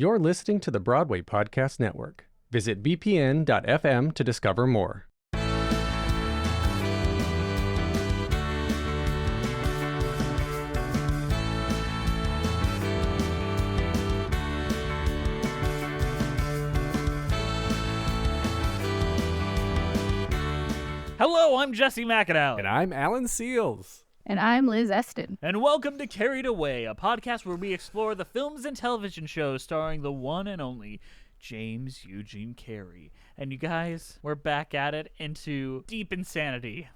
You're listening to the Broadway Podcast Network. Visit bpn.fm to discover more. Hello, I'm Jesse McAdoo. And I'm Alan Seals. And I'm Liz Eston. And welcome to Carrey'd Away, a podcast where we explore the films and television shows starring the one and only James Eugene Carrey. And you guys, we're back at it into deep insanity.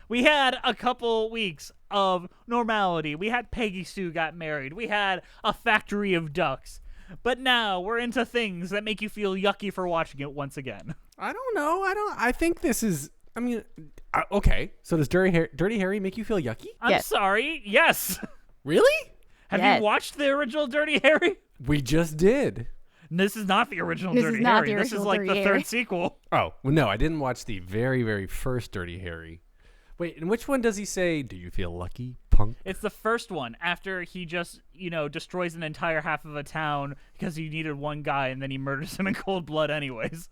We had a couple weeks of normality. We had Peggy Sue got married. We had a factory of ducks. But now we're into things that make you feel yucky for watching it once again. I don't know. I think this is... okay. So does Dirty Harry make you feel yucky? I'm sorry. Yes. Really? Have you watched the original Dirty Harry? We just did. This is not the original This Dirty is not Harry. the This is original like Dirty the Harry. third sequel. Oh, well, no, I didn't watch the very, very first Dirty Harry. Wait, in which one does he say, "Do you feel lucky, punk"? It's the first one after he just, destroys an entire half of a town because he needed one guy and then he murders him in cold blood anyways.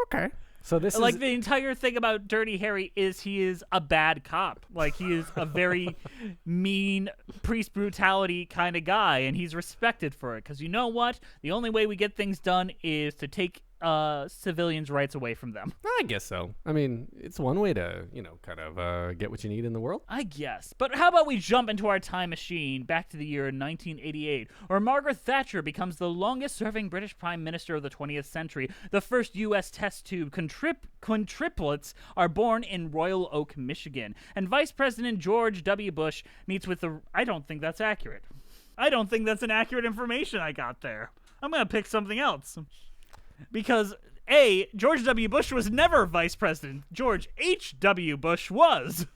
Okay. So this Like is... the entire thing about Dirty Harry is he is a bad cop. Like he is a very mean priest brutality kind of guy, and he's respected for it. Because you know what? The only way we get things done is to take civilians' rights away from them. I guess so. I mean, it's one way to, get what you need in the world. I guess. But how about we jump into our time machine back to the year 1988, where Margaret Thatcher becomes the longest-serving British Prime Minister of the 20th century. The first U.S. test tube quintuplets are born in Royal Oak, Michigan. And Vice President George W. Bush meets with the... I don't think that's accurate. I don't think that's an accurate information I got there. I'm going to pick something else. Because, A, George W. Bush was never vice president. George H.W. Bush was.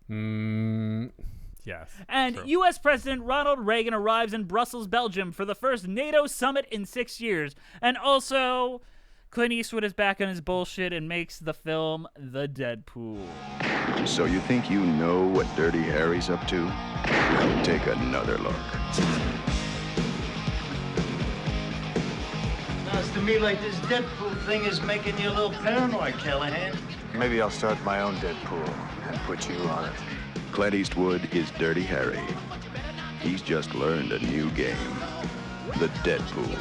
Yes. And true. U.S. President Ronald Reagan arrives in Brussels, Belgium for the first NATO summit in 6 years. And also, Clint Eastwood is back on his bullshit and makes the film The Deadpool. So you think you know what Dirty Harry's up to? Well, take another look. Sounds to me like this Deadpool thing is making you a little paranoid, Callahan. Maybe I'll start my own Deadpool and put you on it. Clint Eastwood is Dirty Harry. He's just learned a new game. The Deadpool.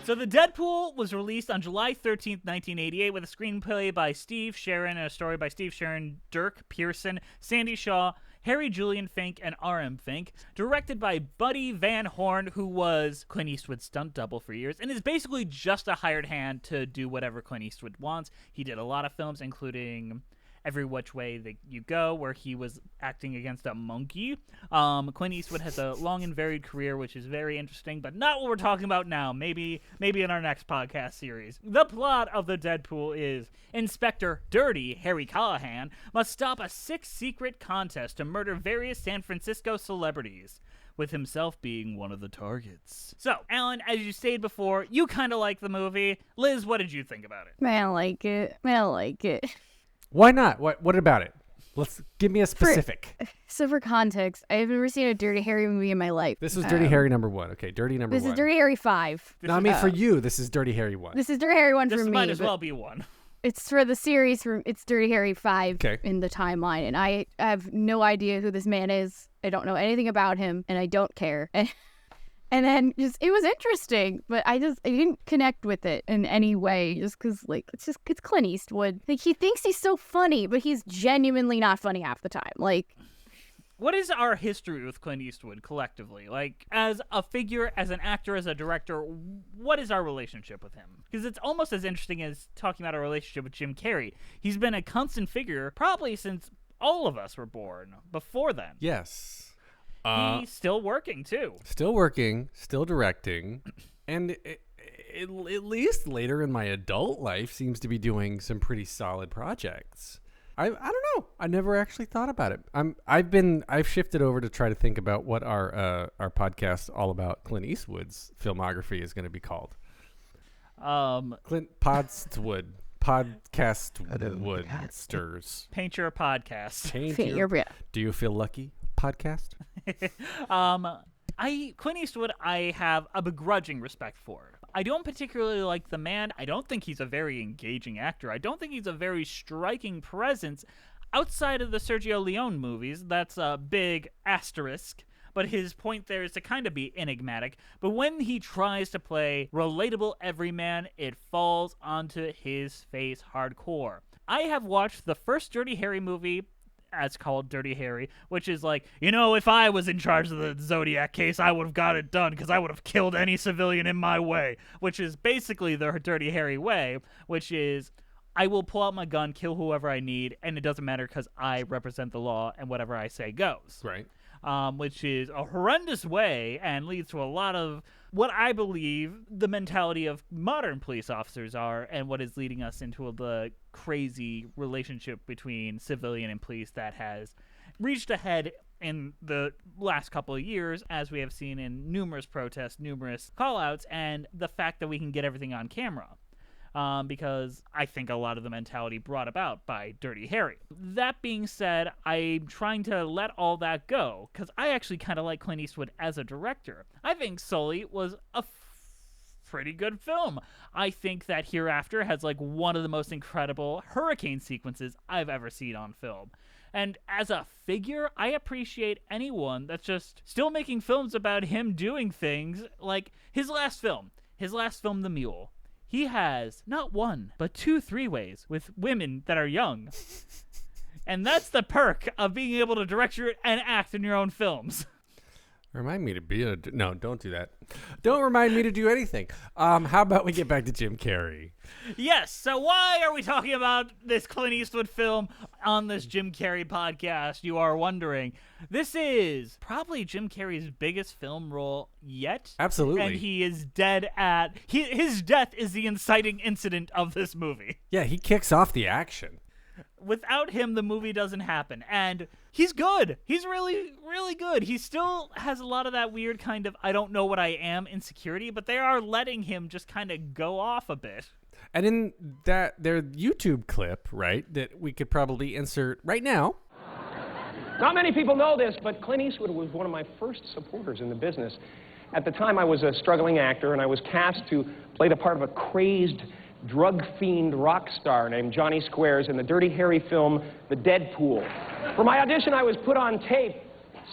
So The Deadpool was released on July 13th, 1988, with a screenplay by Steve Sharon and a story by Steve Sharon, Dirk Pearson, Sandy Shaw, Harry Julian Fink, and R.M. Fink, directed by Buddy Van Horn, who was Clint Eastwood's stunt double for years, and is basically just a hired hand to do whatever Clint Eastwood wants. He did a lot of films, including Every Which Way That You Go, where he was acting against a monkey. Clint Eastwood has a long and varied career, which is very interesting, but not what we're talking about now. Maybe in our next podcast series. The plot of The Deadpool is Inspector Dirty Harry Callahan must stop a secret contest to murder various San Francisco celebrities, with himself being one of the targets. So, Alan, as you stated before, you kind of like the movie. Liz, what did you think about it? I don't like it. Why not? What about it? Let's give me a specific. So for context, I've never seen a Dirty Harry movie in my life. This is Dirty Harry number 1. Okay, Dirty number 1. This is Dirty Harry 5. No, I mean for you, this is Dirty Harry 1. This is Dirty Harry 1 This for me. might as but well be one. It's for the series. It's Dirty Harry 5 Okay. in the timeline, and I have no idea who this man is. I don't know anything about him, and I don't care. And then it was interesting, but I didn't connect with it in any way, just because it's Clint Eastwood. Like, he thinks he's so funny, but he's genuinely not funny half the time. Like, what is our history with Clint Eastwood collectively? Like, as a figure, as an actor, as a director, what is our relationship with him? Because it's almost as interesting as talking about our relationship with Jim Carrey. He's been a constant figure probably since all of us were born. Before then. Yes. He's still working, too. Still working, still directing, and at least later in my adult life seems to be doing some pretty solid projects. I don't know. I never actually thought about it. I've shifted over to try to think about what our podcast all about Clint Eastwood's filmography is going to be called. Clint Podstwood. Podcast Woodsters. Paint your podcast. Paint Paint your breath. Do you feel lucky? Podcast. Clint Eastwood, I have a begrudging respect for. I don't particularly like the man. I don't think he's a very engaging actor. I don't think he's a very striking presence. Outside of the Sergio Leone movies, that's a big asterisk. But his point there is to kind of be enigmatic. But when he tries to play relatable everyman, it falls onto his face hardcore. I have watched the first Dirty Harry movie, as called Dirty Harry, which is like, if I was in charge of the Zodiac case, I would have got it done because I would have killed any civilian in my way, which is basically the Dirty Harry way, which is I will pull out my gun, kill whoever I need, and it doesn't matter because I represent the law and whatever I say goes. Right. Which is a horrendous way and leads to a lot of what I believe the mentality of modern police officers are, and what is leading us into the crazy relationship between civilian and police that has reached a head in the last couple of years, as we have seen in numerous protests, numerous call-outs, and the fact that we can get everything on camera. Because I think a lot of the mentality brought about by Dirty Harry. That being said, I'm trying to let all that go, because I actually kind of like Clint Eastwood as a director. I think Sully was a pretty good film. I think that Hereafter has like one of the most incredible hurricane sequences I've ever seen on film. And as a figure, I appreciate anyone that's just still making films about him doing things like his last film, The Mule. He has not one, but 2 3-ways with women that are young. And that's the perk of being able to direct and act in your own films. Remind me to be no, don't do that. Don't remind me to do anything. How about we get back to Jim Carrey? Yes, so why are we talking about this Clint Eastwood film on this Jim Carrey podcast, you are wondering? This is probably Jim Carrey's biggest film role yet. Absolutely. And he is dead at... his death is the inciting incident of this movie. Yeah, he kicks off the action. Without him, the movie doesn't happen. And he's good. He's really, really good. He still has a lot of that weird kind of I don't know what I am insecurity, but they are letting him just kind of go off a bit. And in their YouTube clip, right, that we could probably insert right now. Not many people know this, but Clint Eastwood was one of my first supporters in the business. At the time, I was a struggling actor, and I was cast to play the part of a crazed, drug-fiend rock star named Johnny Squares in the Dirty Harry film, The Deadpool. For my audition, I was put on tape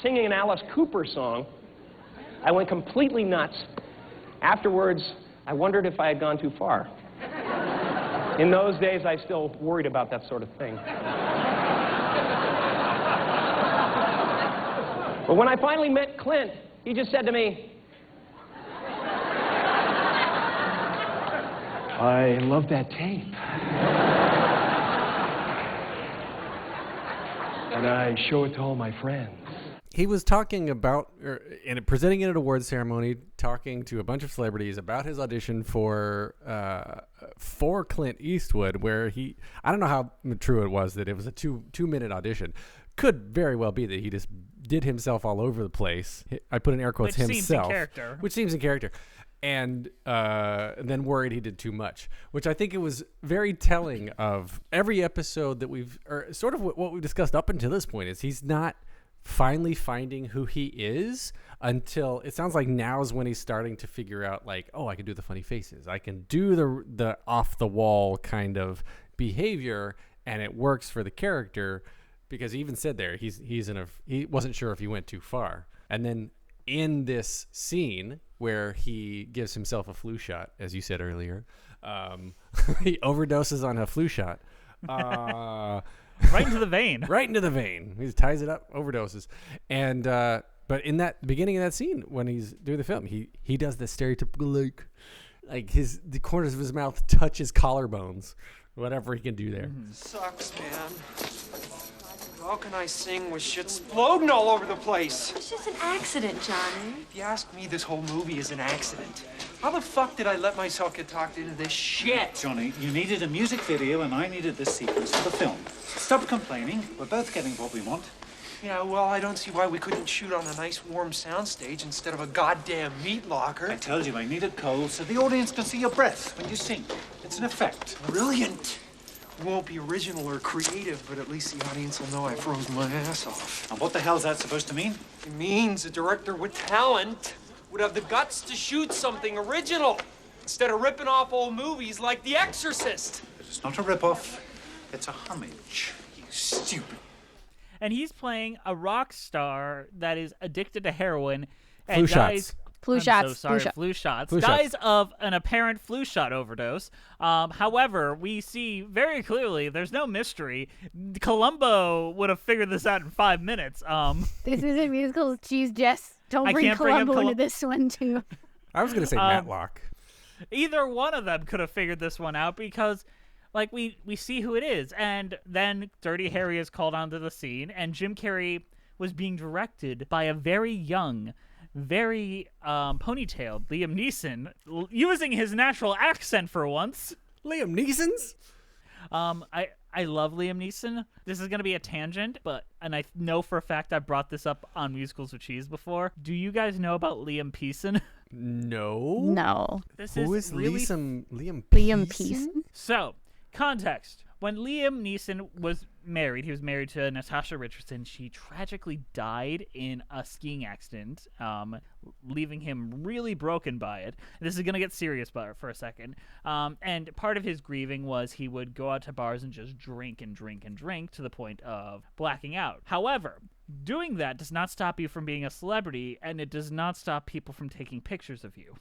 singing an Alice Cooper song. I went completely nuts. Afterwards, I wondered if I had gone too far. In those days, I still worried about that sort of thing. But when I finally met Clint, he just said to me, I love that tape. And I show it to all my friends. He was talking about, and presenting at an award ceremony, talking to a bunch of celebrities about his audition for Clint Eastwood, where I don't know how true it was that it was a two-minute audition. Could very well be that he just did himself all over the place. I put in air quotes, Which himself. Which seems in character. And then worried he did too much, which I think it was very telling of every episode that or sort of what we've discussed up until this point is he's not finally finding who he is until it sounds like now's when he's starting to figure out like, oh, I can do the funny faces. I can do the off the wall kind of behavior, and it works for the character because he even said there he wasn't sure if he went too far. And then in this scene where he gives himself a flu shot, as you said earlier, he overdoses on a flu shot. Right into the vein. Right into the vein. He just ties it up, overdoses. And but in that beginning of that scene, when he's doing the film, he does the stereotypical like the corners of his mouth touch his collarbones, whatever he can do there. Sucks, man. How can I sing with shit exploding all over the place? It's just an accident, Johnny. If you ask me, this whole movie is an accident. How the fuck did I let myself get talked into this shit? Johnny, you needed a music video and I needed this sequence for the film. Stop complaining. We're both getting what we want. Yeah, well, I don't see why we couldn't shoot on a nice warm soundstage instead of a goddamn meat locker. I told you I needed cold so the audience can see your breath when you sing. It's an effect. Brilliant. It won't be original or creative, but at least the audience will know I froze my ass off. And what the hell's that supposed to mean? It means a director with talent would have the guts to shoot something original instead of ripping off old movies like The Exorcist. It's not a rip-off. It's a homage. You stupid. And he's playing a rock star that is addicted to heroin and Flu dies. shots. Flu I'm shots. so sorry, flu shots. Dies of an apparent flu shot overdose. However, we see very clearly there's no mystery. Columbo would have figured this out in 5 minutes. This is a musical. Jeez, Jess, don't bring can't bring up Columbo into this one too. I was going to say Matlock. Either one of them could have figured this one out because, like, we see who it is. And then Dirty Harry is called onto the scene, and Jim Carrey was being directed by a very young, very ponytailed Liam Neeson, using his natural accent for once. Liam Neeson's? I love Liam Neeson. This is going to be a tangent, and I know for a fact I brought this up on Musicals with Cheese before. Do you guys know about Liam Peeson? No. No. Who is really Liam Liam Peeson? Peeson? So, context. When Liam Neeson was married, he was married to Natasha Richardson. She tragically died in a skiing accident, leaving him really broken by it. This is going to get serious for a second. And part of his grieving was he would go out to bars and just drink and drink and drink to the point of blacking out. However, doing that does not stop you from being a celebrity, and it does not stop people from taking pictures of you.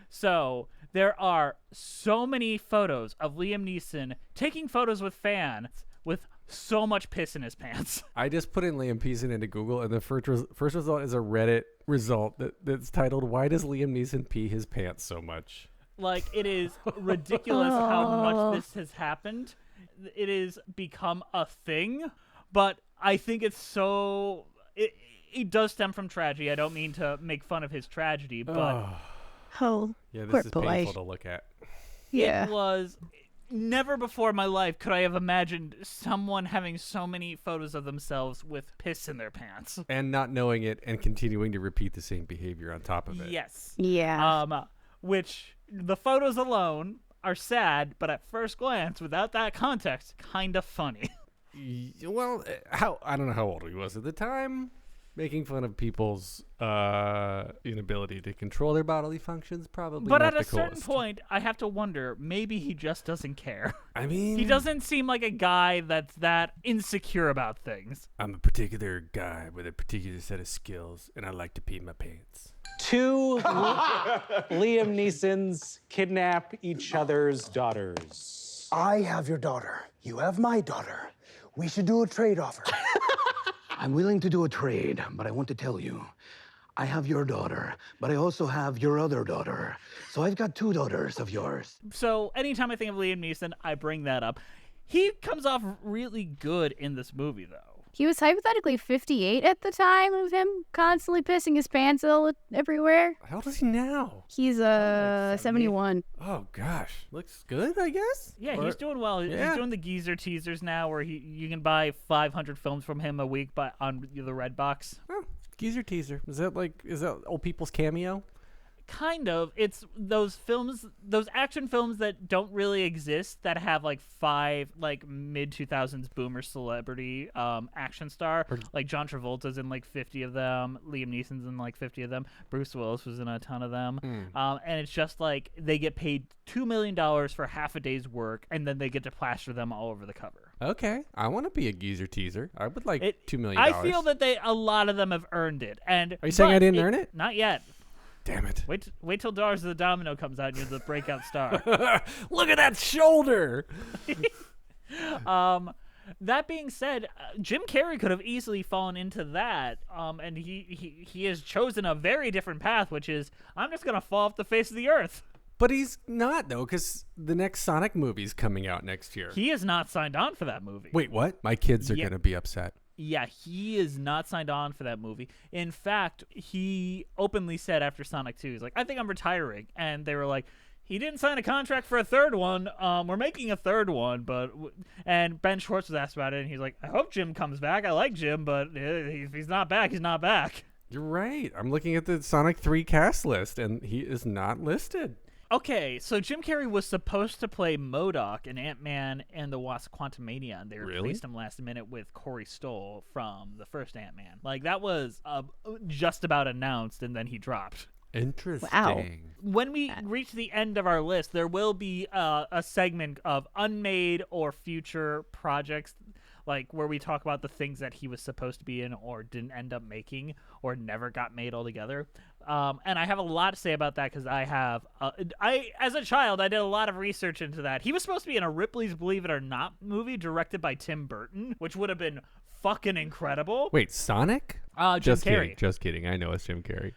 So there are so many photos of Liam Neeson taking photos with fans with so much piss in his pants. I just put in Liam Peeson into Google, and the first result is a Reddit result that's titled, "Why does Liam Neeson pee his pants so much?" Like, it is ridiculous how much this has happened. It has become a thing, but I think it's so... It does stem from tragedy. I don't mean to make fun of his tragedy, but... Oh, Yeah, poor this is boy. painful to look at. Yeah. It was... Never before in my life could I have imagined someone having so many photos of themselves with piss in their pants. And not knowing it and continuing to repeat the same behavior on top of it. Yes. Yeah. Which the photos alone are sad, but at first glance, without that context, kind of funny. Well, I don't know how old he was at the time. Making fun of people's inability to control their bodily functions, probably But not at a the certain coolest. point, I have to wonder, maybe he just doesn't care. I mean, He doesn't seem like a guy that's that insecure about things. I'm a particular guy with a particular set of skills, and I like to pee my pants. Two Liam Neesons kidnap each other's daughters. I have your daughter. You have my daughter. We should do a trade offer. I'm willing to do a trade, but I want to tell you, I have your daughter, but I also have your other daughter. So I've got 2 daughters of yours. So anytime I think of Liam Neeson, I bring that up. He comes off really good in this movie, though. He was hypothetically 58 at the time of him constantly pissing his pants everywhere. How old is he now? He's 71. Oh gosh, looks good, I guess. Yeah, he's doing well. Yeah. He's doing the geezer teasers now, where you can buy 500 films from him a week, on the Redbox. Oh, geezer teaser. Is that old people's Cameo? Kind of. It's those films, those action films that don't really exist, that have like 5 like mid-2000s boomer celebrity action star. Like John Travolta's in like 50 of them. Liam Neeson's in like 50 of them. Bruce Willis was in a ton of them. And it's just like they get paid $2 million for half a day's work, and then they get to plaster them all over the cover. Okay, I want to be a geezer teaser. I would like $2 million. I feel that a lot of them have earned it. And are you saying I didn't earn it? Not yet. Damn it. Wait till Daughters of the Domino comes out and you're the breakout star. Look at that shoulder. That being said, Jim Carrey could have easily fallen into that. And he has chosen a very different path, which is, I'm just going to fall off the face of the earth. But he's not, though, because the next Sonic movie's coming out next year. He is not signed on for that movie. Wait, what? My kids are going to be upset. Yeah, he is not signed on for that movie. In fact, he openly said after Sonic 2, he's like, I think I'm retiring. And they were like, he didn't sign a contract for a third one. We're making a third one. And Ben Schwartz was asked about it, and he's like, I hope Jim comes back. I like Jim, but if he's not back, he's not back. You're right. I'm looking at the Sonic 3 cast list, and he is not listed. Okay, so Jim Carrey was supposed to play MODOK in Ant-Man and the Wasp: Quantumania, and they replaced him last minute with Corey Stoll from the first Ant-Man. Like, that was just about announced, and then he dropped. Interesting. Wow. When we reach the end of our list, there will be a segment of unmade or future projects, like where we talk about the things that he was supposed to be in or didn't end up making or never got made altogether. And I have a lot to say about that because as a child, I did a lot of research into that. He was supposed to be in a Ripley's Believe It or Not movie directed by Tim Burton, which would have been fucking incredible. Wait, Sonic? Jim Carrey. Just kidding. I know it's Jim Carrey.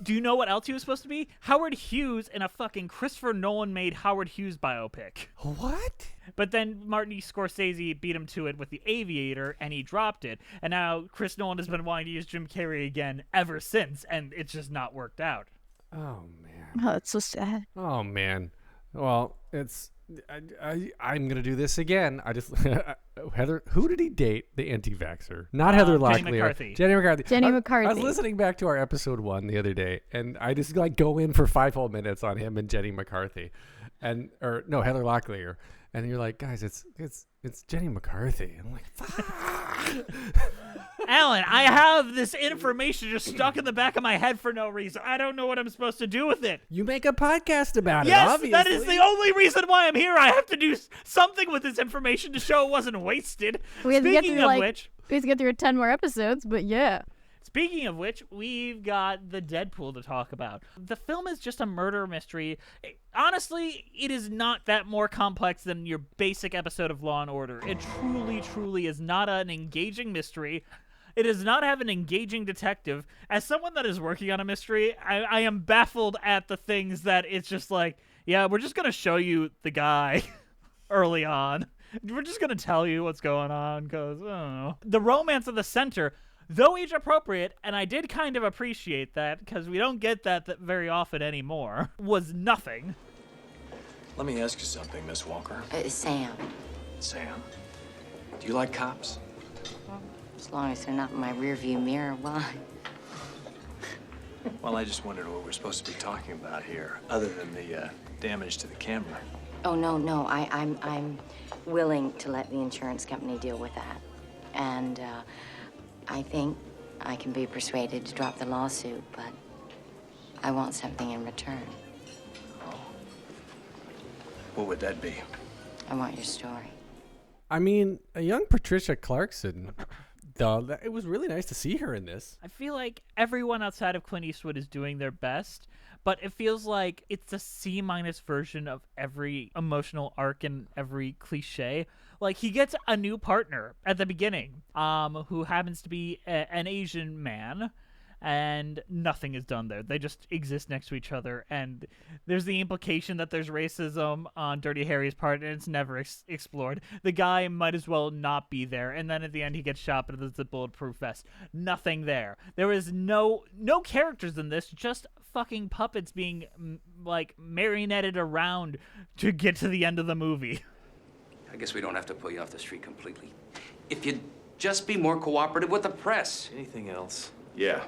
Do you know what else he was supposed to be? Howard Hughes in a fucking Christopher Nolan-made Howard Hughes biopic. What? But then Martin Scorsese beat him to it with The Aviator, and he dropped it. And now Chris Nolan has been wanting to use Jim Carrey again ever since, and it's just not worked out. Oh, man. Oh, that's so sad. Oh, man. Well, I'm gonna do this again. I just Heather. Who did he date? The anti-vaxxer, not Heather Locklear. Jenny McCarthy. Jenny McCarthy. I was listening back to our episode 1 the other day, and I just go in for 5 whole minutes on him and Jenny McCarthy, Heather Locklear, and you're like, guys, it's Jenny McCarthy. I'm like, fuck. Alan, I have this information just stuck in the back of my head for no reason. I don't know what I'm supposed to do with it. You make a podcast about it, yes, obviously. That is the only reason why I'm here. I have to do something with this information to show it wasn't wasted. We have Speaking to of which, we have to get through 10 more episodes, but yeah. Speaking of which, we've got the Deadpool to talk about. The film is just a murder mystery. Honestly, it is not that more complex than your basic episode of Law & Order. It truly, truly is not an engaging mystery. It does not have an engaging detective. As someone that is working on a mystery, I am baffled at the things that it's just like, yeah, we're just going to show you the guy early on. We're just going to tell you what's going on because, I don't know. The romance of the center, though age appropriate, and I did kind of appreciate that because we don't get that very often anymore, was nothing. Let me ask you something, Miss Walker. Sam. Sam? Do you like cops? As long as they're not in my rearview mirror, why? Well, I just wondered what we're supposed to be talking about here, other than the damage to the camera. Oh, no. I'm willing to let the insurance company deal with that. And I think I can be persuaded to drop the lawsuit, but I want something in return. Oh. What would that be? I want your story. I mean, a young Patricia Clarkson, though, it was really nice to see her in this. I feel like everyone outside of Clint Eastwood is doing their best, but it feels like it's a C- version of every emotional arc and every cliche. Like, he gets a new partner at the beginning, who happens to be an Asian man, and nothing is done there. They just exist next to each other, and there's the implication that there's racism on Dirty Harry's part, and it's never explored. The guy might as well not be there, and then at the end he gets shot, but it's a bulletproof vest. Nothing there. There is no characters in this, just fucking puppets being, like, marionetted around to get to the end of the movie. I guess we don't have to pull you off the street completely. If you'd just be more cooperative with the press. Anything else? Yeah.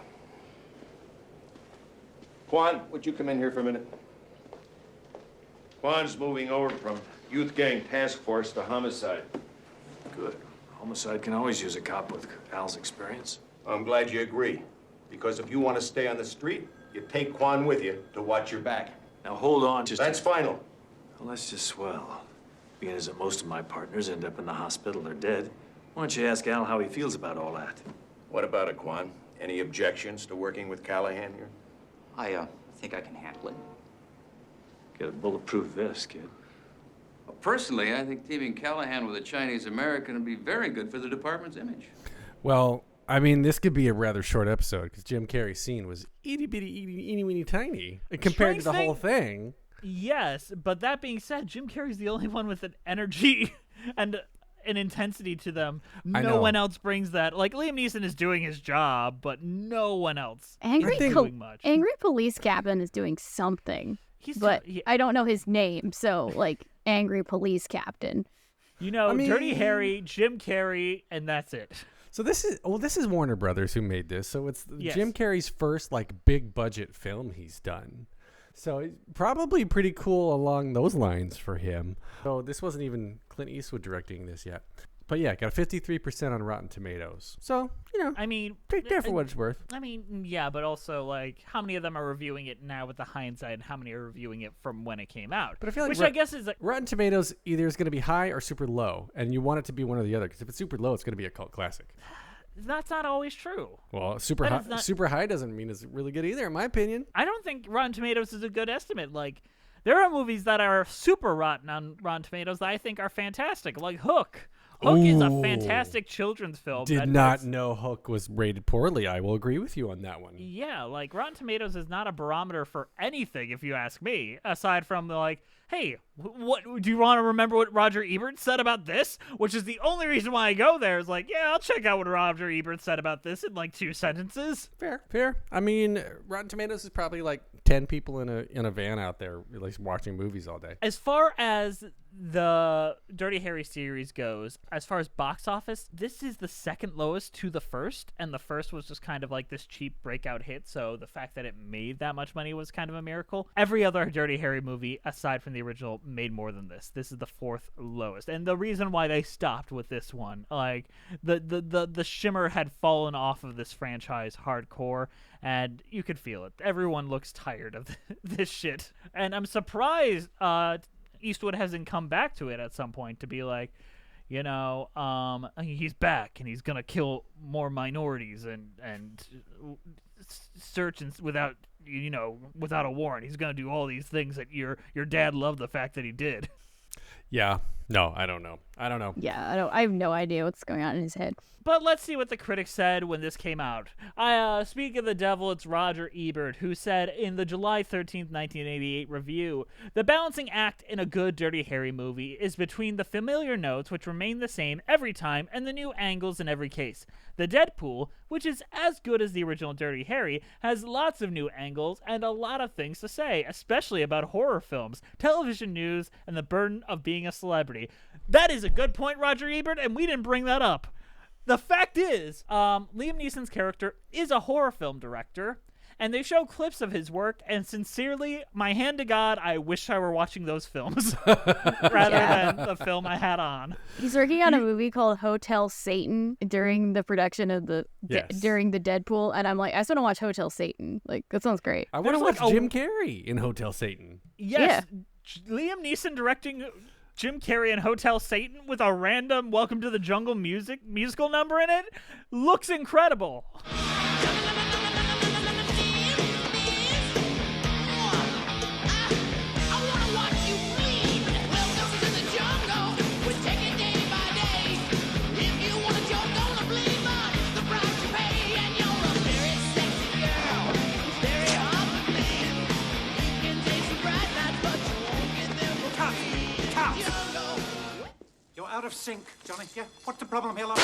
Quan, would you come in here for a minute? Quan's moving over from youth gang task force to homicide. Good. Homicide can always use a cop with Al's experience. I'm glad you agree. Because if you want to stay on the street, you take Quan with you to watch your back. Now hold on. That's final. Well, that's just swell. Being as that most of my partners end up in the hospital or dead, why don't you ask Al how he feels about all that? What about it, Quan? Any objections to working with Callahan here? I think I can handle it. Get a bulletproof vest, kid. Well, personally, I think teaming Callahan with a Chinese American would be very good for the department's image. Well, I mean, this could be a rather short episode because Jim Carrey's scene was itty bitty tiny compared to the whole thing. Yes, but that being said, Jim Carrey's the only one with an energy and an intensity to them. No one else brings that. Like, Liam Neeson is doing his job, but no one else is doing much. Angry Police Captain is doing something, but I don't know his name, so, like, Angry Police Captain. You know, Dirty Harry, Jim Carrey, and that's it. So this is Warner Brothers who made this, so it's Yes. Jim Carrey's first, like, big budget film he's done. So it's probably pretty cool along those lines for him. So this wasn't even Clint Eastwood directing this yet. But yeah, got a 53% on Rotten Tomatoes. So, I mean, take that for what it's worth. I mean, yeah, but also, like, how many of them are reviewing it now with the hindsight, and how many are reviewing it from when it came out? But I feel like I guess is like, Rotten Tomatoes either is going to be high or super low, and you want it to be one or the other. Because if it's super low, it's going to be a cult classic. that's not always true. Well, super high doesn't mean it's really good either, in my opinion. I don't think Rotten Tomatoes is a good estimate. Like, there are movies that are super rotten on Rotten Tomatoes that I think are fantastic, like Hook. Hook is a fantastic children's film. Did not know Hook was rated poorly. I will agree with you on that one. Yeah, like Rotten Tomatoes is not a barometer for anything, if you ask me, aside from like, hey, what do you want to remember what Roger Ebert said about this? Which is the only reason why I go there is like, yeah, I'll check out what Roger Ebert said about this in like 2 sentences. Fair. I mean, Rotten Tomatoes is probably like 10 people in a van out there at least watching movies all day. As far as the Dirty Harry series goes, as far as box office, this is the second lowest to the first, and the first was just kind of like this cheap breakout hit, so the fact that it made that much money was kind of a miracle. Every other Dirty Harry movie, aside from the original, made more than this. This is the 4th lowest, and the reason why they stopped with this one, like, the shimmer had fallen off of this franchise hardcore, and you could feel it. Everyone looks tired of this shit, and I'm surprised Eastwood hasn't come back to it at some point to be like, he's back and he's gonna kill more minorities and search and without a warrant. He's gonna do all these things that your dad loved the fact that he did. Yeah. No, I don't know. Yeah, I have no idea what's going on in his head. But let's see what the critics said when this came out. Speak of the devil, it's Roger Ebert, who said in the July 13th, 1988 review, the balancing act in a good Dirty Harry movie is between the familiar notes, which remain the same every time, and the new angles in every case. The Deadpool, which is as good as the original Dirty Harry, has lots of new angles and a lot of things to say, especially about horror films, television news, and the burden of being a celebrity. That is a good point, Roger Ebert, and we didn't bring that up. The fact is, Liam Neeson's character is a horror film director, and they show clips of his work, and sincerely, my hand to God, I wish I were watching those films rather than the film I had on. He's working on a movie called Hotel Satan during the production of during the Deadpool, and I'm like, I just want to watch Hotel Satan. Like, that sounds great. I want to watch Jim Carrey in Hotel Satan. Yes, yeah. Liam Neeson directing Jim Carrey in Hotel Satan with a random Welcome to the Jungle musical number in it looks incredible. Out of sync, Johnny. Yeah, what's the problem here, love?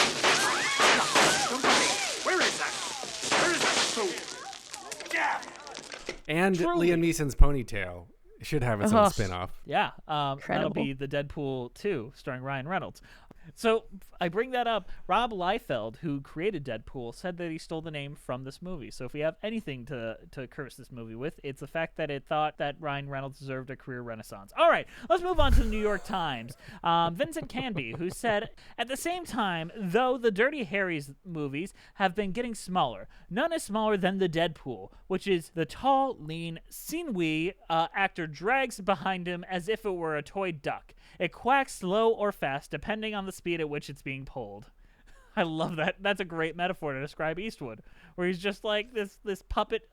Don't worry. Where is that suit? Yeah. And truly. Liam Neeson's ponytail should have its own spin-off. Yeah, that'll be the Deadpool 2, starring Ryan Reynolds. So I bring that up. Rob Liefeld, who created Deadpool, said that he stole the name from this movie. So if we have anything to curse this movie with, it's the fact that it thought that Ryan Reynolds deserved a career renaissance. All right, let's move on to the New York Times. Vincent Canby, who said, at the same time, though the Dirty Harry's movies have been getting smaller, none is smaller than the Deadpool, which is the tall, lean, sinewy actor drags behind him as if it were a toy duck. It quacks slow or fast, depending on the speed at which it's being pulled. I love that. That's a great metaphor to describe Eastwood, where he's just like this puppet.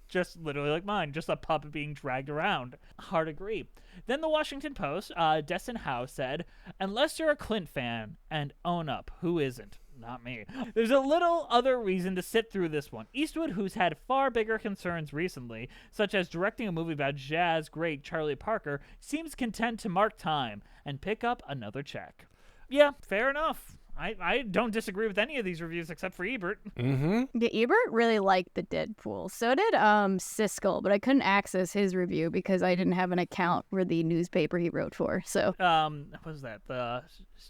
Just literally like mine, just a puppet being dragged around. Hard agree. Then the Washington Post, Destin Howe said, unless you're a Clint fan, and own up, who isn't? Not me. There's a little other reason to sit through this one. Eastwood, who's had far bigger concerns recently, such as directing a movie about jazz great Charlie Parker, seems content to mark time and pick up another check. Yeah, fair enough. I don't disagree with any of these reviews except for Ebert. Mm-hmm. Yeah, Ebert really liked the Deadpool. So did Siskel, but I couldn't access his review because I didn't have an account for the newspaper he wrote for. So what was that? The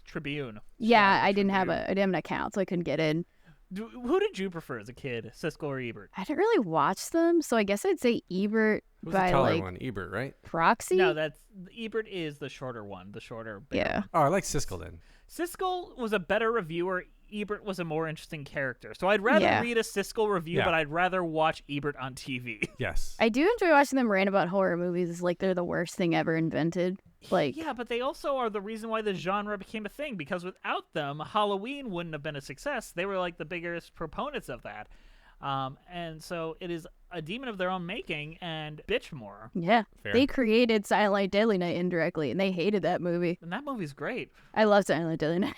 Tribune. Yeah, I didn't have an account, so I couldn't get in. Who did you prefer as a kid, Siskel or Ebert? I didn't really watch them, so I guess I'd say Ebert Who's by the taller like one? Ebert, right? proxy. No, Ebert is the shorter one, bigger one. Oh, I like Siskel then. Siskel was a better reviewer. Ebert was a more interesting character. So I'd rather read a Siskel review, but I'd rather watch Ebert on TV. Yes. I do enjoy watching them rant about horror movies. It's like they're the worst thing ever invented. Like, yeah, but they also are the reason why the genre became a thing, because without them, Halloween wouldn't have been a success. They were like the biggest proponents of that. And so it is a demon of their own making, and bitch more. Yeah. Fair. They created Silent Night, Deadly Night indirectly, and they hated that movie. And that movie's great. I love Silent Night, Deadly Night.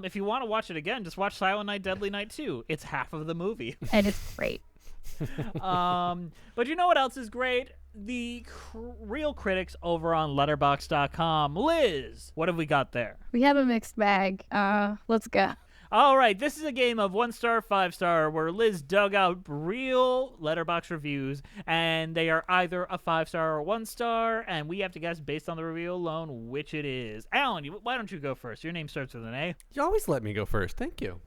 If you want to watch it again, just watch Silent Night, Deadly Night 2. It's half of the movie. And it's great. But you know what else is great? The real critics over on Letterboxd.com. Liz, what have we got there? We have a mixed bag. Let's go. All right, this is a game of 1-star, 5-star, where Liz dug out real Letterboxd reviews, and they are either a 5-star or 1-star, and we have to guess based on the review alone which it is. Alan, why don't you go first? Your name starts with an A. You always let me go first. Thank you.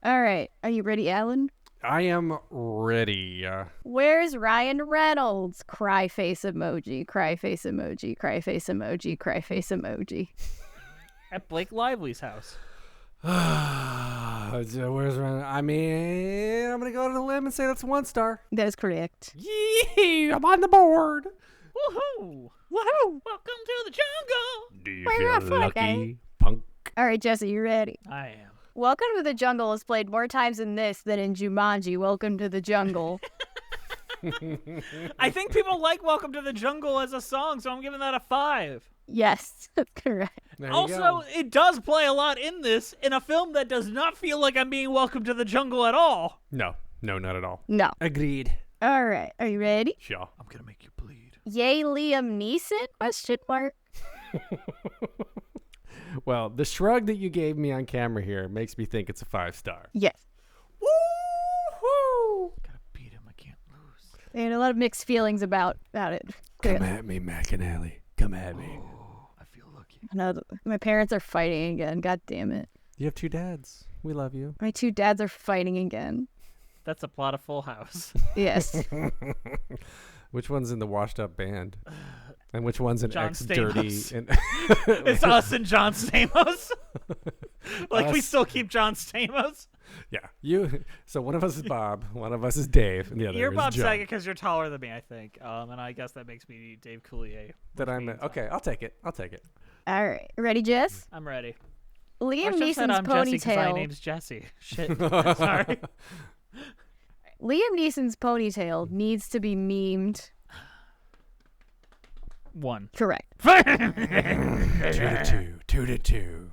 All right. Are you ready, Alan? I am ready. Where's Ryan Reynolds? Cry face emoji, cry face emoji, cry face emoji, cry face emoji. At Blake Lively's house. Where's Ryan? I mean, I'm going to go to the limb and say that's 1-star. That is correct. Yee! I'm on the board. Woohoo! Woohoo! Welcome to the jungle. Do you We're feel a lucky, punk? All right, Jesse, you ready? I am. Welcome to the Jungle is played more times in this than in Jumanji. Welcome to the Jungle. I think people like Welcome to the Jungle as a song, so I'm giving that a 5. Yes, that's correct. Also, it does play a lot in this, in a film that does not feel like I'm being welcomed to the jungle at all. No, not at all. No. Agreed. All right, are you ready? Sure. I'm gonna make you bleed. Yay, Liam Neeson? Question mark. Well, the shrug that you gave me on camera here makes me think it's a 5-star. Yes. Woo-hoo! Gotta beat him. I can't lose. They had a lot of mixed feelings about it. Come at me, McAnally. Come at me. I feel lucky. No, my parents are fighting again. God damn it. You have 2 dads. We love you. My 2 dads are fighting again. That's a plot of Full House. Yes. Which one's in the washed up band? And which one's an John ex-dirty? It's us and John Stamos. We still keep John Stamos. Yeah. So one of us is Bob, one of us is Dave, and the other You're is Bob John. Saget because you're taller than me, I think. And I guess that makes me Dave Coulier. Okay, I'll take it. All right. Ready, Jess? I'm ready. Liam I should've said Neeson's I'm Jesse 'cause my ponytail. name's Jesse. Shit. Sorry. Liam Neeson's ponytail needs to be memed. 1. Correct. 2 to 2.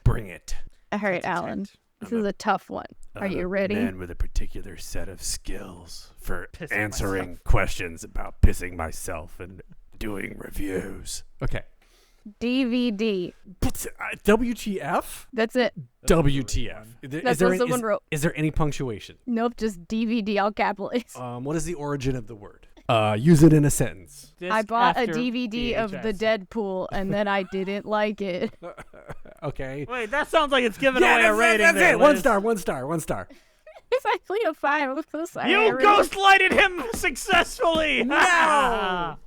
Bring it. All right, Alan. This is a tough one. Are you ready? Man with a particular set of skills for Pissing answering myself. questions about pissing myself and doing reviews. Okay. DVD. WTF? That's it. WTF. That's what someone wrote. Is there any punctuation? Nope, just DVD, all capitalized. What is the origin of the word? Use it in a sentence. I bought a after DVD of the Deadpool, and then I didn't like it. Okay. Wait, that sounds like it's giving away a rating. That's there, it. 1 Liz. star, 1 star, 1 star. It's actually a 5. I'm so sorry. You ghostlighted him successfully. No!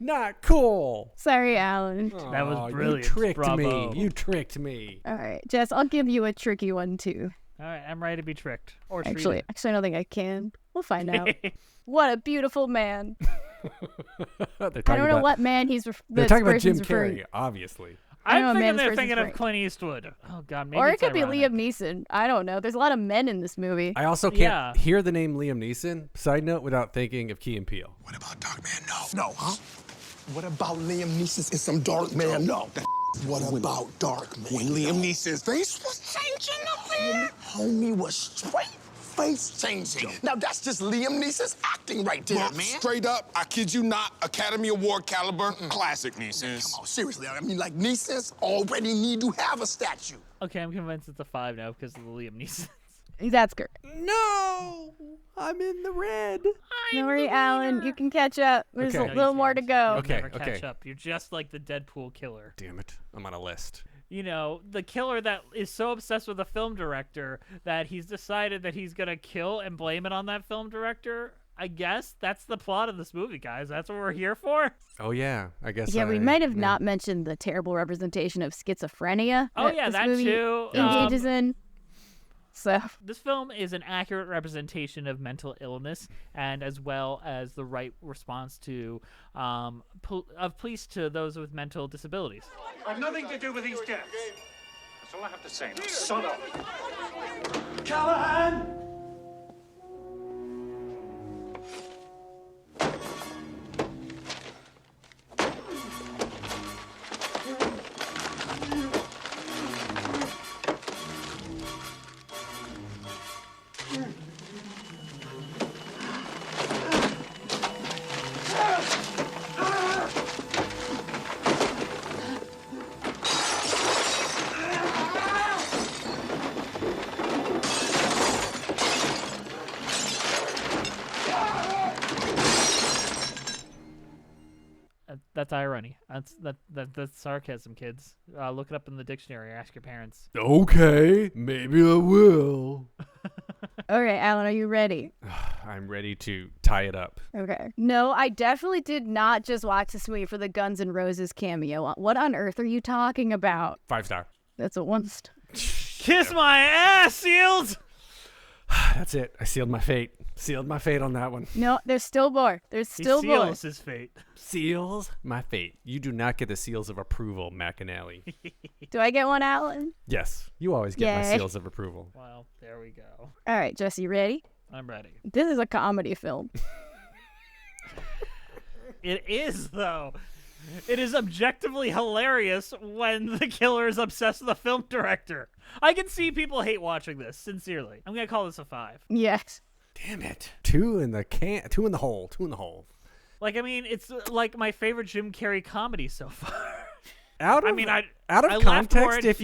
Not cool. Sorry, Alan. That was brilliant. You tricked Bravo. me. You tricked me. All right, Jess, I'll give you a tricky one, too. All right, I'm ready to be tricked. Or Actually, I don't think I can. We'll find out. What a beautiful man. I don't know what man They're talking about Jim Carrey, obviously. I'm thinking they're thinking of Clint Eastwood. Oh, God, maybe Or it it's could be ironic. Liam Neeson. I don't know. There's a lot of men in this movie. I also can't hear the name Liam Neeson, side note, without thinking of Key and Peele. What about Dark Man? No, huh? What about Liam Neeson in some Dark Man? No. What about Dark Man? When Liam Neeson's face was changing up there. Homie was straight face changing. Now that's just Liam Neeson's acting right there, man. Straight up, I kid you not, Academy Award caliber, classic Neeson's. Come on, seriously. I mean, like, Neeson's already need to have a statue. Okay, I'm convinced it's a 5 now because of the Liam Neeson. That's correct. No! I'm in the red. Don't worry, Alan. You can catch up. There's Okay. a little more to go. Okay, Never catch up. You're just like the Deadpool killer. Damn it. I'm on a list. the killer that is so obsessed with a film director that he's decided that he's going to kill and blame it on that film director. I guess that's the plot of this movie, guys. That's what we're here for. Oh, yeah. I guess. Yeah, we might have not mentioned the terrible representation of schizophrenia. Oh, yeah, this that movie too. engages in. So this film is an accurate representation of mental illness, and as well as the right response to of police to those with mental disabilities. I've nothing to do with these deaths. That's all I have to say. Now, son of... Callahan! That's irony. That's sarcasm, kids. Look it up in the dictionary. Ask your parents. Okay, maybe I will. Okay, Alan, are you ready? I'm ready to tie it up. Okay. No, I definitely did not just watch this movie for the Guns N' Roses cameo. What on earth are you talking about? 5-star. That's a 1-star. Kiss my ass, Seals! That's it. I sealed my fate. Sealed my fate on that one. No, there's still more. There's still more. Seals his fate. Seals my fate. You do not get the seals of approval, McAnally. Do I get one, Alan? Yes. You always get my Yay. seals of approval. Well, there we go. All right, Jesse, ready? I'm ready. This is a comedy film. It is, though. It is objectively hilarious when the killer is obsessed with a film director. I can see people hate watching this, sincerely. I'm going to call this a 5. Yes. Damn it. 2 in the hole. 2 in the hole. Like, I mean, it's like my favorite Jim Carrey comedy so far. Out of context, if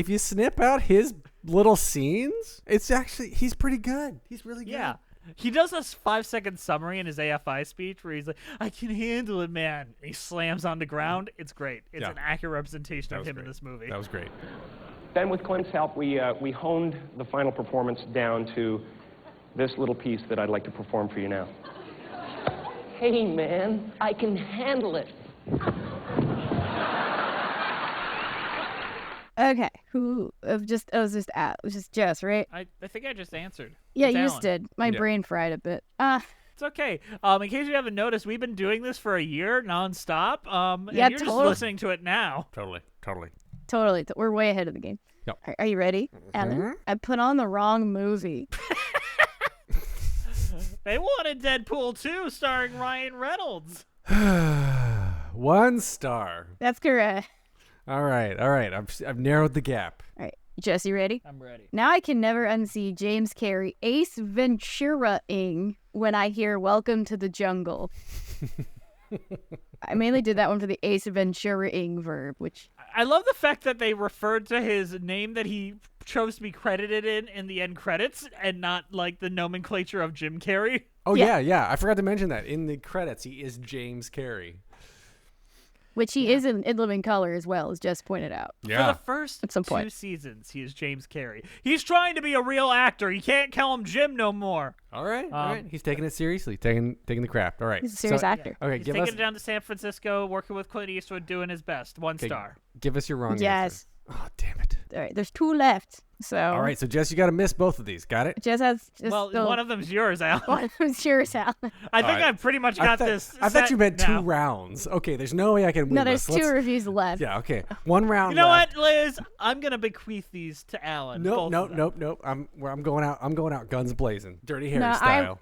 you snip out his little scenes, it's actually, he's pretty good. He's really good. Yeah. He does a 5-second summary in his AFI speech where he's like, I can handle it, man. He slams on the ground. It's great. It's an accurate representation of him in this movie. That was great. Then with Clint's help, we honed the final performance down to this little piece that I'd like to perform for you now. Hey, man, I can handle it. Okay. Who? It was just Jess, right? I think I just answered. Yeah, It's you Alan. just did. My brain fried a bit. It's okay. In case you haven't noticed, we've been doing this for a year nonstop. And Yeah, you're just totally. listening to it now. Totally. Totally. We're way ahead of the game. Yep. Are you ready, Alan? I put on the wrong movie. They wanted Deadpool 2 starring Ryan Reynolds. 1 star. That's correct. All right. I've narrowed the gap. All right. Jesse, ready? I'm ready. Now I can never unsee James Carrey Ace Ventura-ing when I hear Welcome to the Jungle. I mainly did that one for the Ace Ventura-ing verb, which... I love the fact that they referred to his name that he chose to be credited in the end credits and not like the nomenclature of Jim Carrey. Oh, yeah. I forgot to mention that. In the credits, he is James Carrey. Which he is in Living Color as well, as Jess pointed out. Yeah. For the first At some 2 point. seasons, he is James Carrey. He's trying to be a real actor. You can't call him Jim no more. All right. He's taking it seriously, taking the craft. All right. He's a serious actor. Okay, He's give taking us it down to San Francisco, working with Clint Eastwood, doing his best. 1 star. Give us your wrong answer. Yes. Oh, damn it. All right, there's 2 left. So. All right, so Jess, you got to miss both of these. Got it? Jess has just Well, one of them's yours, Alan. One of them's yours, Alan. I think I've pretty much got this. I thought you meant now. 2 rounds. Okay, there's no way I can win No, there's this. 2 reviews left. Yeah, okay. 1 round You know left. what, Liz? I'm gonna bequeath these to Alan. both of them. Nope. I'm going out guns blazing. Dirty Harry No, style.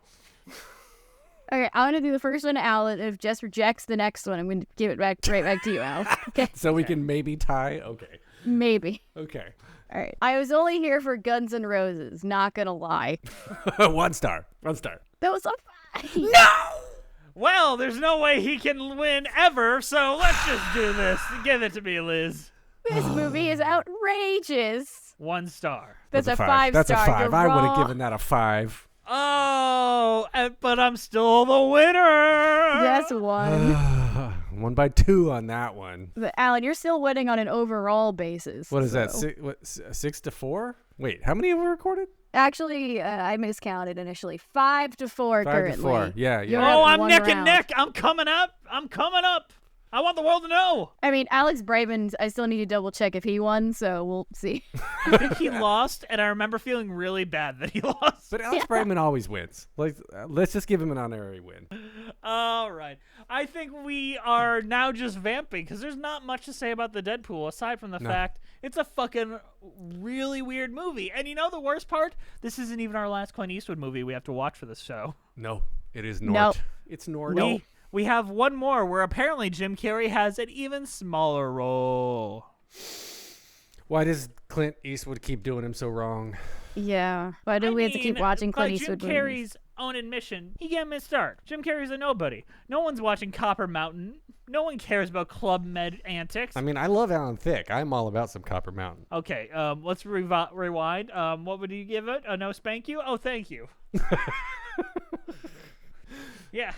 Okay, I want to do the first one to Alan. If Jess rejects the next one, I'm going to give it right back to you, Alan. Okay? So we can maybe tie? Okay. Maybe. Okay. All right. I was only here for Guns N' Roses, not going to lie. 1 star. 1 star. That was a 5. No! Well, there's no way he can win ever, so let's just do this. Give it to me, Liz. This movie is outrageous. 1 star. That's a 5 star. That's a 5. You're I would have wrong. given that a 5. Oh, but I'm still the winner. Yes, 1. 1 by 2 on that one. But Alan, you're still winning on an overall basis. What is that? so- 6-4? Wait, how many have we recorded? Actually, I miscounted initially. 5-4 currently. 5-4. Yeah. You're Oh, at I'm one neck and round. neck. I'm coming up. I want the world to know. I mean, Alex Brabin, I still need to double check if he won, so we'll see. I think he lost, and I remember feeling really bad that he lost. But Alex Brightman always wins. Like, let's just give him an honorary win. All right. I think we are now just vamping because there's not much to say about the Deadpool aside from the fact it's a fucking really weird movie. And you know the worst part? This isn't even our last Clint Eastwood movie we have to watch for this show. No, it is Nort. No. It's Nort. No. We have one more where apparently Jim Carrey has an even smaller role. Why does Clint Eastwood keep doing him so wrong? Yeah. Why do we have to keep watching Clint by Eastwood Jim movies? Carrey's own admission, he got missed start. Jim Carrey's a nobody. No one's watching Copper Mountain. No one cares about Club Med antics. I mean, I love Alan Thicke. I'm all about some Copper Mountain. Okay, let's rewind. What would you give it? A no spank you? Oh, thank you. Yeah.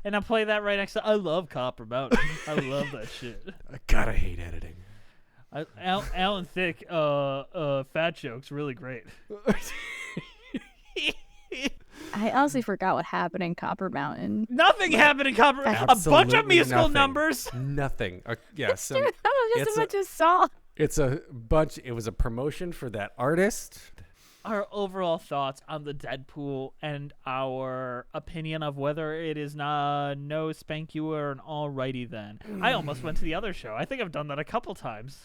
And I'll play that right next to I love Copper Mountain. I love that shit. I gotta hate editing. Alan Thicke, fat jokes, really great. I honestly forgot what happened in Copper Mountain. Nothing happened in Copper Mountain. A bunch of musical numbers. Nothing. Yeah, so Dude, that was just a bunch of songs. It's a bunch. It was a promotion for that artist. Our overall thoughts on the Deadpool and our opinion of whether it is no spank you or an alrighty then. I almost went to the other show. I think I've done that a couple times.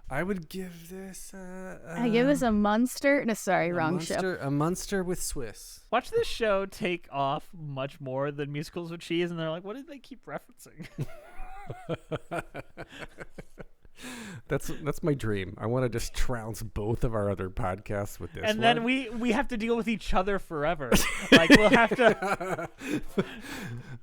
I would give this. I give this a Munster. No, sorry, wrong show. A Munster with Swiss. Watch this show take off much more than musicals with cheese, and they're like, what did they keep referencing? That's my dream. I want to just trounce both of our other podcasts with this. And one. then we have to deal with each other forever. Like we'll have to.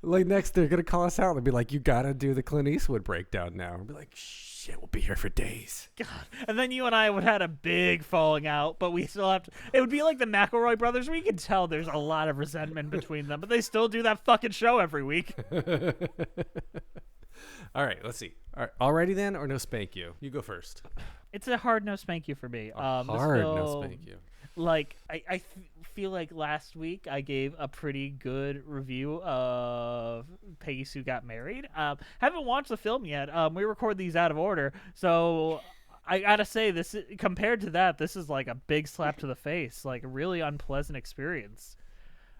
Like next, they're gonna call us out and be like, "You gotta do the Clint Eastwood breakdown now." And be like, "Shit, we'll be here for days." God. And then you and I would have had a big falling out, but we still have to. It would be like the McElroy brothers, where you can tell there's a lot of resentment between them, but they still do that fucking show every week. All right, let's see. All right, alrighty then, or no spank you? You go first. It's a hard no spank you for me. Hard no spank you. Like I feel like last week I gave a pretty good review of Peggy Sue Got Married. Haven't watched the film yet. We record these out of order, so I gotta say this compared to that, this is like a big slap to the face. Like a really unpleasant experience.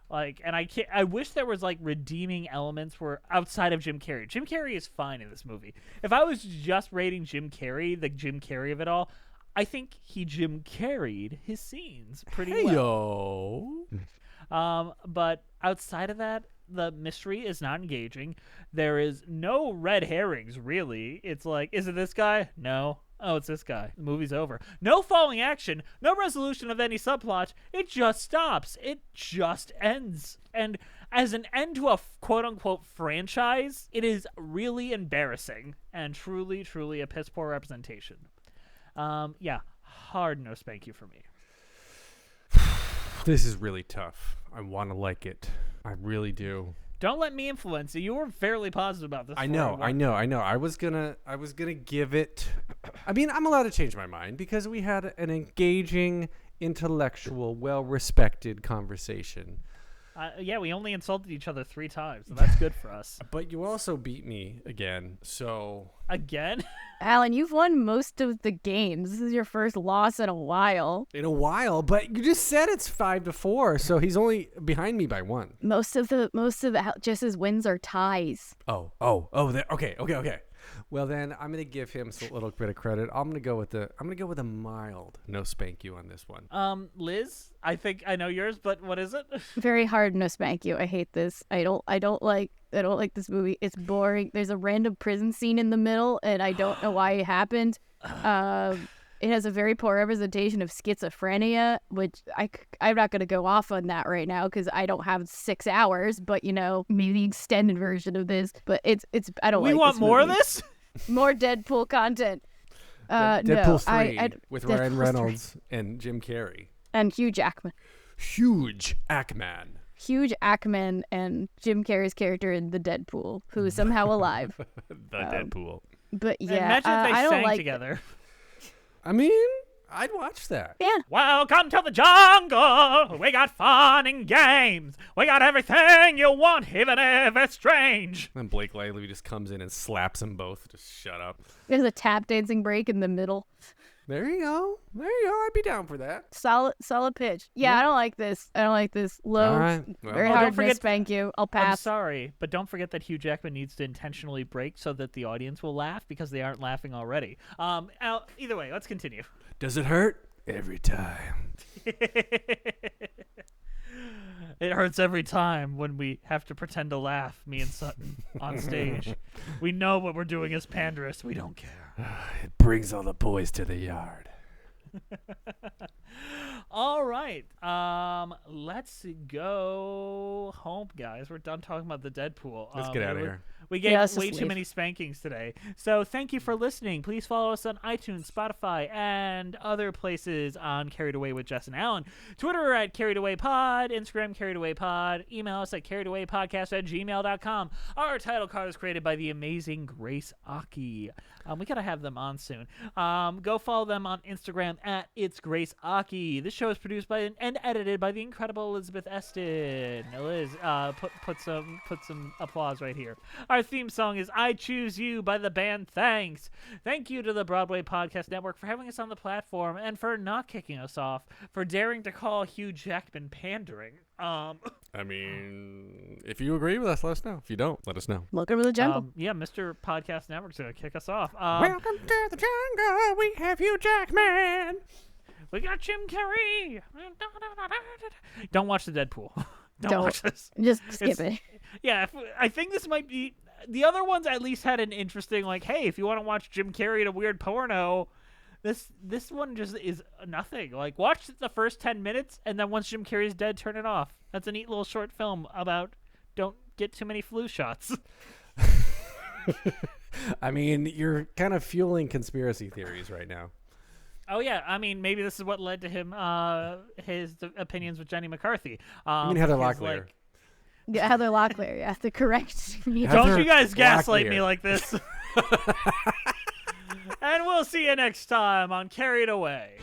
Like, and I wish there was like redeeming elements where outside of Jim Carrey. Jim Carrey is fine in this movie. If I was just rating Jim Carrey, the Jim Carrey of it all, I think he Jim Carrey'd his scenes pretty well. But outside of that, the mystery is not engaging. There is no red herrings, really. It's like, is it this guy? No. Oh, it's this guy. The movie's over. No falling action. No resolution of any subplot. It just stops. It just ends. And as an end to a quote-unquote franchise, it is really embarrassing and truly, truly a piss-poor representation. Yeah, hard no spank you for me. This is really tough. I want to like it. I really do. Don't let me influence you. You were fairly positive about this. I know. I was gonna give it. I mean, I'm allowed to change my mind because we had an engaging, intellectual, well-respected conversation. Yeah, we only insulted each other 3 times, so that's good for us. But you also beat me again, so... Again? Alan, you've won most of the games. This is your first loss in a while. In a while, but you just said it's 5-4, so he's only behind me by 1. Most of the just his wins are ties. Okay. Well, then I'm gonna give him a little bit of credit. I'm gonna go with a mild no spank you on this one. Liz, I think I know yours, but what is it? Very hard no spank you. I hate this. I don't like this movie. It's boring. There's a random prison scene in the middle, and I don't know why it happened. It has a very poor representation of schizophrenia, which I'm not going to go off on that right now because I don't have 6 hours, but, maybe the extended version of this. But it's I don't like this movie. We want more of this? More Deadpool content. Deadpool 3 no, with Deadpool Ryan Reynolds and Jim Carrey. And Hugh Jackman. Huge Ackman. Hugh Jackman and Jim Carrey's character in the Deadpool, who is somehow alive. The Deadpool. But yeah, Imagine if they I don't sang like together. I mean, I'd watch that. Yeah. Welcome to the jungle. We got fun and games. We got everything you want, even if it's strange. And Blake Lively just comes in and slaps them both. Just shut up. There's a tap dancing break in the middle. There you go. I'd be down for that. Solid pitch. Yeah, I don't like this. Low. All right. Well, very hard to spank you. I'll pass. I'm sorry, but don't forget that Hugh Jackman needs to intentionally break so that the audience will laugh because they aren't laughing already. Either way, let's continue. Does it hurt? Every time. It hurts every time when we have to pretend to laugh, me and Sutton, on stage. We know what we're doing is panderous. We don't care. It brings all the boys to the yard. All right. Let's go home, guys. We're done talking about the Deadpool. Let's get out of here. We gave way too many spankings today. So thank you for listening. Please follow us on iTunes, Spotify, and other places on Carried Away with Jess and Alan. Twitter at Carried Away Pod, Instagram Carried Away Pod, email us at carriedawaypodcast@gmail.com. Our title card is created by the amazing Grace Aki. We got to have them on soon. Go follow them on Instagram at It's Grace Aki. This show is produced by and edited by the incredible Elizabeth Eston. Liz, put some applause right here. Our theme song is I Choose You by the band Thanks. Thank you to the Broadway Podcast Network for having us on the platform and for not kicking us off, for daring to call Hugh Jackman pandering. I mean, if you agree with us, let us know. If you don't, let us know. Welcome to the jungle. Yeah, Mr. Podcast Network's going to kick us off. Welcome to the jungle. We have Hugh Jackman. We got Jim Carrey. Don't watch the Deadpool. Don't watch this. Just skip it. Yeah, I think this might be... The other ones at least had an interesting, like, hey, if you want to watch Jim Carrey in a weird porno, this one just is nothing. Like, watch the first 10 minutes, and then once Jim Carrey's dead, turn it off. That's a neat little short film about don't get too many flu shots. I mean, you're kind of fueling conspiracy theories right now. Oh, yeah. I mean, maybe this is what led to him, his opinions with Jenny McCarthy. You mean Heather Locklear. Yeah, Heather Locklear, yeah. The correct. Don't you guys gaslight me like this. And we'll see you next time on Carried Away.